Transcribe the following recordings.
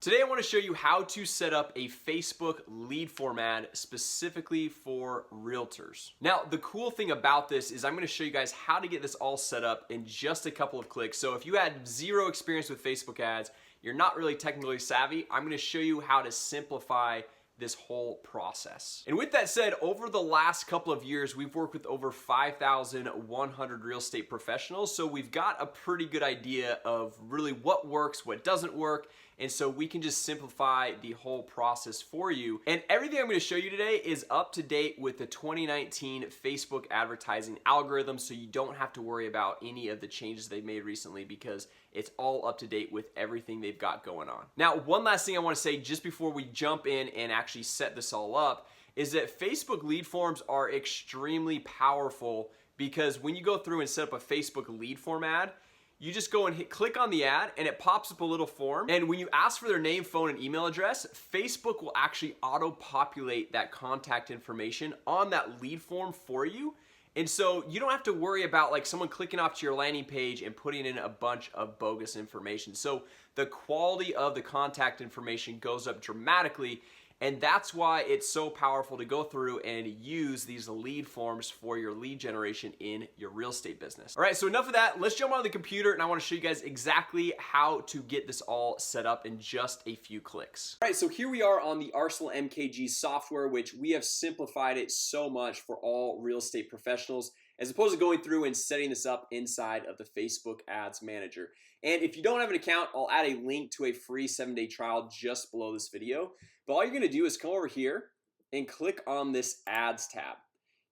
Today I want to show you how to set up a Facebook lead form ad specifically for realtors. Now, the cool thing about this is I'm going to show you guys how to get this all set up in just a couple of clicks. So if you had zero experience with Facebook ads, you're not really technically savvy, I'm going to show you how to simplify this whole process. And with that said, over the last couple of years, we've worked with over 5,100 real estate professionals. So we've got a pretty good idea of really what works, what doesn't work. And so we can just simplify the whole process for you. And everything I'm going to show you today is up to date with the 2019 Facebook advertising algorithm. So you don't have to worry about any of the changes they've made recently because it's all up to date with everything they've got going on. Now, one last thing I want to say just before we jump in and actually set this all up is that Facebook lead forms are extremely powerful because when you go through and set up a Facebook lead form ad, you just go and click on the ad and it pops up a little form. And when you ask for their name, phone, and email address, Facebook will actually auto-populate that contact information on that lead form for you. And so you don't have to worry about like someone clicking off to your landing page and putting in a bunch of bogus information. So the quality of the contact information goes up dramatically. And that's why it's so powerful to go through and use these lead forms for your lead generation in your real estate business. All right, so enough of that. Let's jump on the computer and I want to show you guys exactly how to get this all set up in just a few clicks. All right, so here we are on the Arsenal MKG software, which we have simplified it so much for all real estate professionals, as opposed to going through and setting this up inside of the Facebook Ads Manager. And if you don't have an account, I'll add a link to a free 7-day trial just below this video. But all you're gonna do is come over here and click on this Ads tab.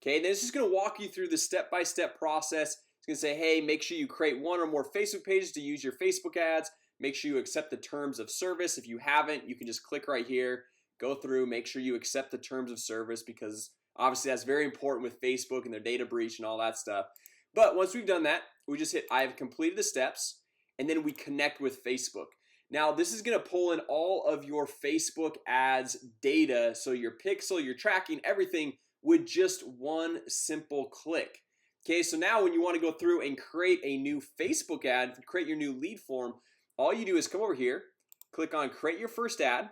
Okay, and this is gonna walk you through the step-by-step process. It's gonna say, hey, make sure you create one or more Facebook pages to use your Facebook ads. Make sure you accept the terms of service. If you haven't, you can just click right here, go through, make sure you accept the terms of service because obviously that's very important with Facebook and their data breach and all that stuff. But once we've done that, we just hit I have completed the steps, and then we connect with Facebook. Now this is gonna pull in all of your Facebook ads data, so your pixel, your tracking, everything with just one simple click. Okay, so now when you want to go through and create a new Facebook ad, create your new lead form, all you do is come over here, click on create your first ad,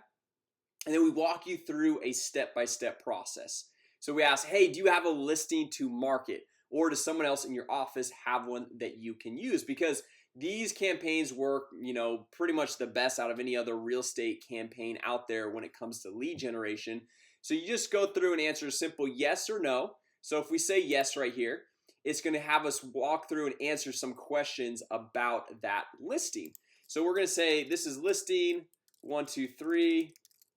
and then we walk you through a step-by-step process. So we ask, hey, do you have a listing to market, or does someone else in your office have one that you can use? Because these campaigns work, pretty much the best out of any other real estate campaign out there when it comes to lead generation. So you just go through and answer a simple yes or no. So if we say yes right here, it's going to have us walk through and answer some questions about that listing. So we're going to say this is listing 123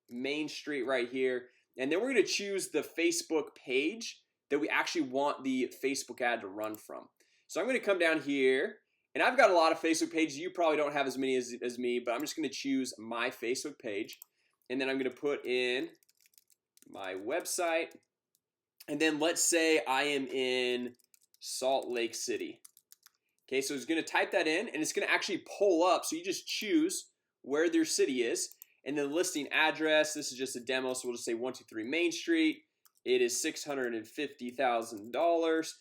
Main Street right here. And then we're going to choose the Facebook page that we actually want the Facebook ad to run from. So I'm going to come down here, and I've got a lot of Facebook pages. You probably don't have as many as me, but I'm just going to choose my Facebook page, and then I'm going to put in my website. And then let's say I am in Salt Lake City. Okay, so it's going to type that in, and it's going to actually pull up. So you just choose where their city is. And then listing address, this is just a demo, so we'll just say 123 Main Street. It is $650,000.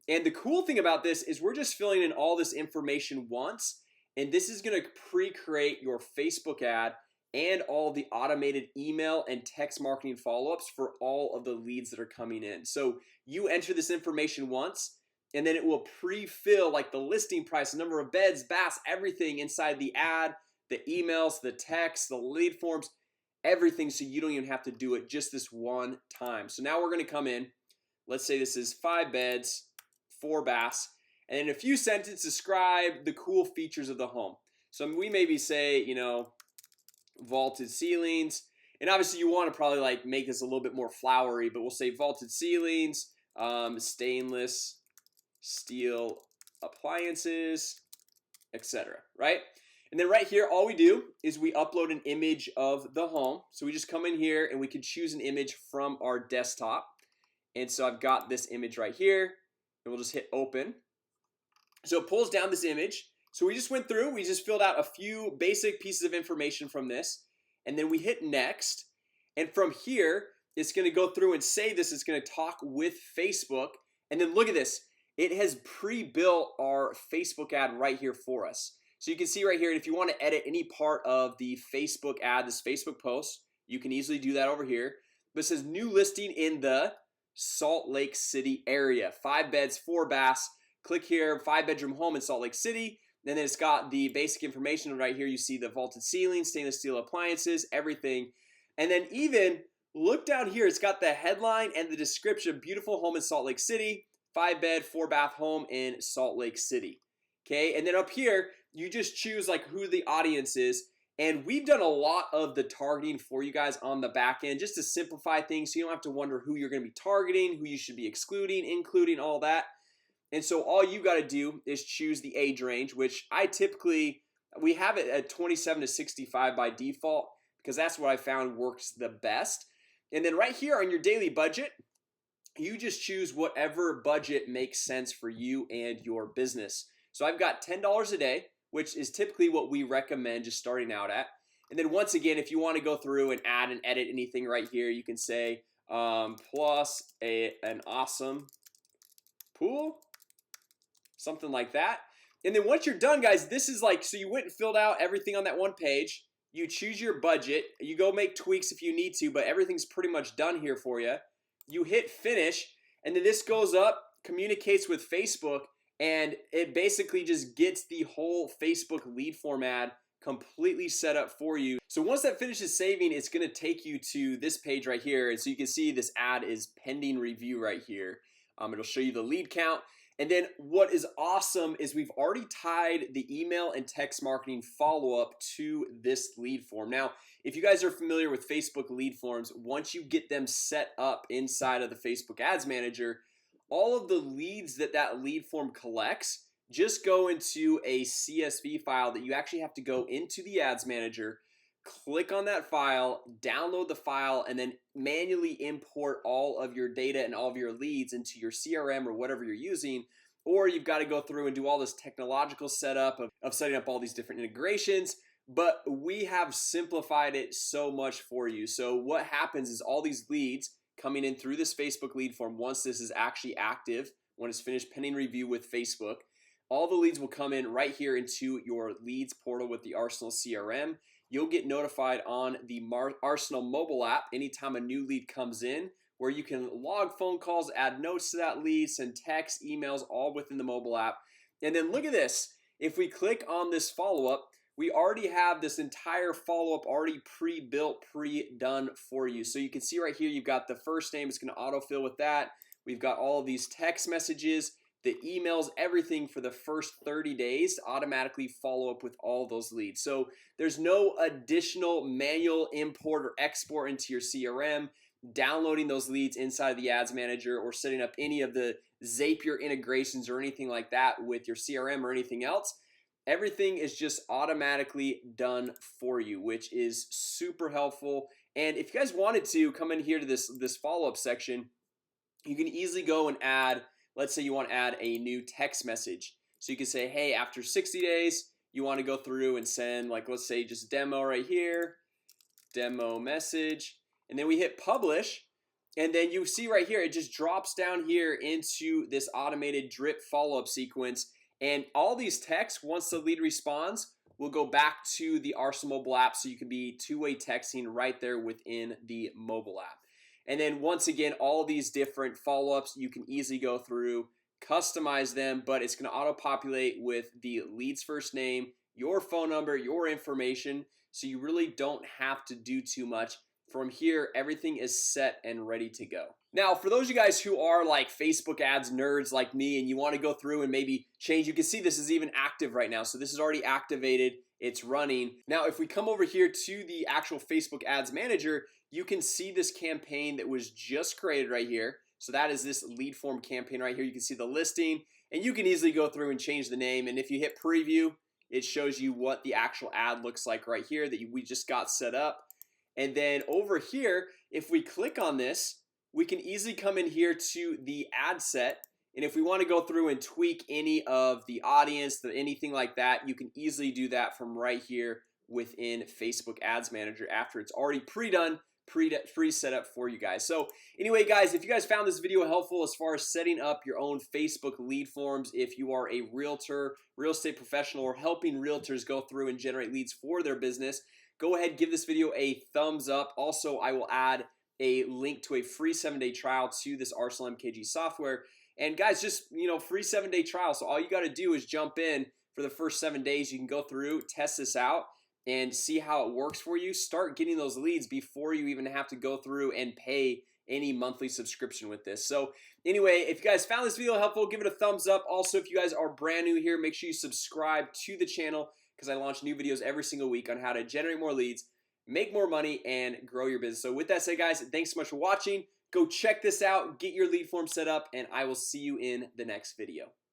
And the cool thing about this is we're just filling in all this information once, and this is gonna pre-create your Facebook ad and all the automated email and text marketing follow-ups for all of the leads that are coming in. So you enter this information once, and then it will pre-fill like the listing price, number of beds, baths, everything inside the ad, the emails, the text, the lead forms, everything, so you don't even have to do it just this one time. So now we're going to come in, let's say this is 5 beds, 4 baths, and in a few sentences describe the cool features of the home. So we maybe say, vaulted ceilings, and obviously you want to probably like make this a little bit more flowery, but we'll say vaulted ceilings, stainless steel appliances, etc. right? And then right here, all we do is we upload an image of the home. So we just come in here and we can choose an image from our desktop. And so I've got this image right here, and we'll just hit open. So it pulls down this image. So we just went through, we just filled out a few basic pieces of information from this, and then we hit next. And from here, it's gonna go through and say this, it's gonna talk with Facebook. And then look at this, it has pre-built our Facebook ad right here for us. So you can see right here, if you want to edit any part of the Facebook ad, this Facebook post, you can easily do that over here. But it says new listing in the Salt Lake City area, 5 beds 4 baths. Click here, 5-bedroom home in Salt Lake City. And then it's got the basic information right here. You see the vaulted ceiling, stainless steel appliances, everything. And then even look down here, it's got the headline and the description. Beautiful home in Salt Lake City, 5-bed 4-bath home in Salt Lake City. Okay, and then up here you just choose like who the audience is, and we've done a lot of the targeting for you guys on the back end just to simplify things so you don't have to wonder who you're going to be targeting, who you should be excluding, including, all that. And so all you got to do is choose the age range, which we have it at 27 to 65 by default because that's what I found works the best. And then right here on your daily budget, you just choose whatever budget makes sense for you and your business. So I've got $10 a day, which is typically what we recommend just starting out at. And then once again, if you want to go through and add and edit anything right here, you can say plus an awesome pool, something like that. And then once you're done, guys, this is like, so you went and filled out everything on that one page. You choose your budget, you go make tweaks if you need to, but everything's pretty much done here for you. You hit finish, and then this goes up, communicates with Facebook, and it basically just gets the whole Facebook lead form ad completely set up for you. So once that finishes saving, it's gonna take you to this page right here. And so you can see this ad is pending review right here. It'll show you the lead count. And then what is awesome is we've already tied the email and text marketing follow-up to this lead form. Now, if you guys are familiar with Facebook lead forms, once you get them set up inside of the Facebook Ads Manager, all of the leads that lead form collects just go into a CSV file that you actually have to go into the Ads Manager, click on that file, download the file, and then manually import all of your data and all of your leads into your CRM or whatever you're using. Or you've got to go through and do all this technological setup of setting up all these different integrations. But we have simplified it so much for you. So what happens is all these leads coming in through this Facebook lead form, once this is actually active, when it's finished pending review with Facebook, all the leads will come in right here into your leads portal with the Arsenal CRM. You'll get notified on the Arsenal mobile app anytime a new lead comes in, where you can log phone calls, add notes to that lead, send texts, emails, all within the mobile app. And then look at this. If we click on this follow-up, we already have this entire follow-up already pre-built, pre-done for you. So you can see right here, you've got the first name. It's going to autofill with that. We've got all of these text messages, the emails, everything for the first 30 days to automatically follow up with all those leads. So there's no additional manual import or export into your CRM, downloading those leads inside the Ads Manager, or setting up any of the Zapier integrations or anything like that with your CRM or anything else. Everything is just automatically done for you, which is super helpful. And if you guys wanted to come in here to this follow-up section, you can easily go and add, let's say you want to add a new text message. So you can say, hey, after 60 days, you want to go through and send, like, let's say just demo right here, demo message, and then we hit publish. And then you see right here, it just drops down here into this automated drip follow-up sequence. And all these texts, once the lead responds, will go back to the Arsenal mobile app, so you can be two-way texting right there within the mobile app. And then once again, all these different follow-ups, you can easily go through, customize them, but it's going to auto-populate with the lead's first name, your phone number, your information, so you really don't have to do too much. From here, everything is set and ready to go. Now, for those of you guys who are like Facebook ads nerds like me, and you want to go through and maybe change, you can see this is even active right now. So this is already activated, it's running. Now, if we come over here to the actual Facebook Ads Manager, you can see this campaign that was just created right here. So that is this lead form campaign right here. You can see the listing, and you can easily go through and change the name. And if you hit preview, it shows you what the actual ad looks like right here that we just got set up. And then over here, if we click on this, we can easily come in here to the ad set. And if we want to go through and tweak any of the audience, anything like that, you can easily do that from right here within Facebook Ads Manager after it's already pre-done, free setup for you guys. So anyway, guys, if you guys found this video helpful as far as setting up your own Facebook lead forms, if you are a realtor, real estate professional, or helping realtors go through and generate leads for their business, go ahead, give this video a thumbs up. Also, I will add a link to a free 7-day trial to this Arsenal MKG software. And guys, just free 7-day trial. So all you got to do is jump in for the first 7 days. You can go through, test this out, and see how it works for you. Start getting those leads before you even have to go through and pay any monthly subscription with this. So anyway, if you guys found this video helpful, give it a thumbs up. Also, if you guys are brand new here, make sure you subscribe to the channel, because I launch new videos every single week on how to generate more leads, make more money, and grow your business. So with that said, guys, thanks so much for watching. Go check this out, get your lead form set up, and I will see you in the next video.